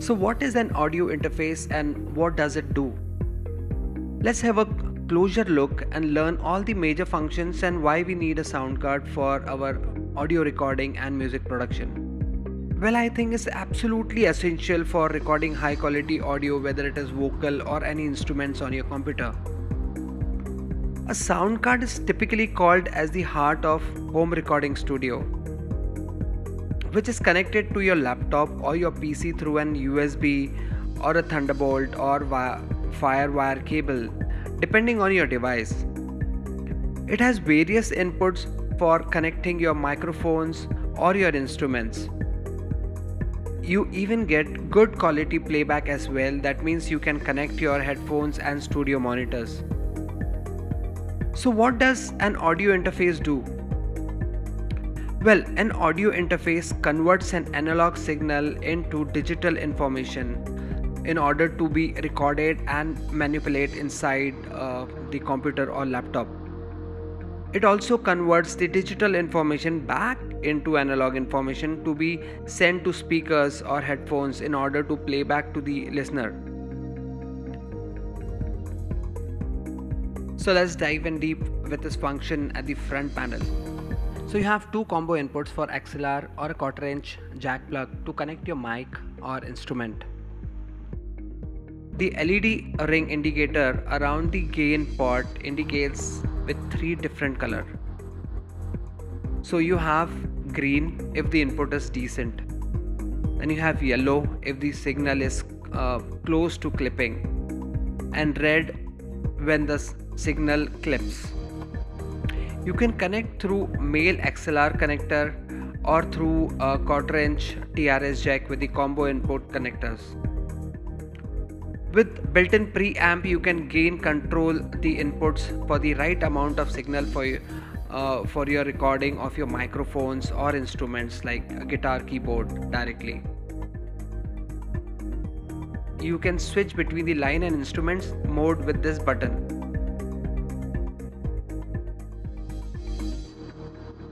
So what is an audio interface and what does it do? Let's have a closer look and learn all the major functions and why we need a sound card for our audio recording and music production. Well, I think it's absolutely essential for recording high quality audio, whether it is vocal or any instruments on your computer. A sound card is typically called as the heart of home recording studio, which is connected to your laptop or your PC through an USB or a Thunderbolt or Firewire cable, depending on your device. It has various inputs for connecting your microphones or your instruments. You even get good quality playback as well. That means you can connect your headphones and studio monitors. So what does an audio interface do? Well, an audio interface converts an analog signal into digital information in order to be recorded and manipulated inside the computer or laptop. It also converts the digital information back into analog information to be sent to speakers or headphones in order to play back to the listener. So let's dive in deep with this function at the front panel. So you have two combo inputs for XLR or a 1/4 inch jack plug to connect your mic or instrument. The LED ring indicator around the gain port indicates with 3 different colors. So you have green if the input is decent, then you have yellow if the signal is close to clipping, and red when the signal clips. You can connect through male XLR connector or through a 1/4 inch TRS jack with the combo input connectors. With built-in preamp, you can gain control the inputs for the right amount of signal for your recording of your microphones or instruments like a guitar keyboard directly. You can switch between the line and instruments mode with this button.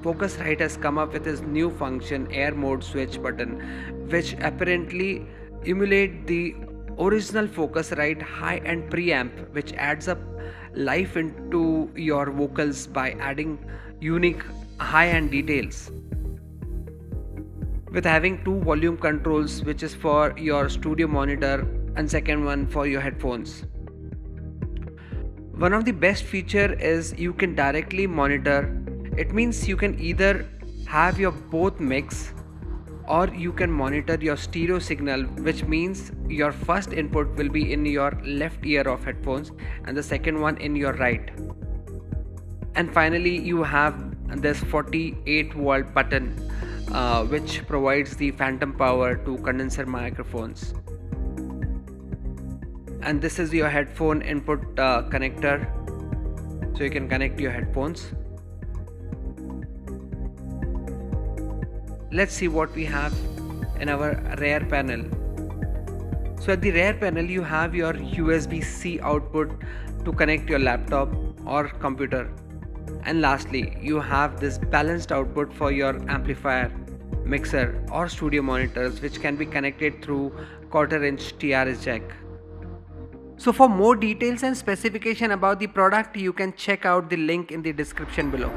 Focusrite has come up with his new function, air mode switch button, which apparently emulate the original Focusrite high-end preamp, which adds up life into your vocals by adding unique high-end details. With having 2 volume controls, which is for your studio monitor and second one for your headphones. One of the best feature is you can directly monitor. It means you can either have your both mix or you can monitor your stereo signal, which means your first input will be in your left ear of headphones and the second one in your right. And finally you have this 48-volt button which provides the phantom power to condenser microphones. And this is your headphone input connector, so you can connect your headphones. Let's see what we have in our rear panel. So at the rear panel you have your USB-C output to connect your laptop or computer, and lastly you have this balanced output for your amplifier, mixer or studio monitors, which can be connected through 1/4 inch TRS jack. So for more details and specification about the product, you can check out the link in the description below.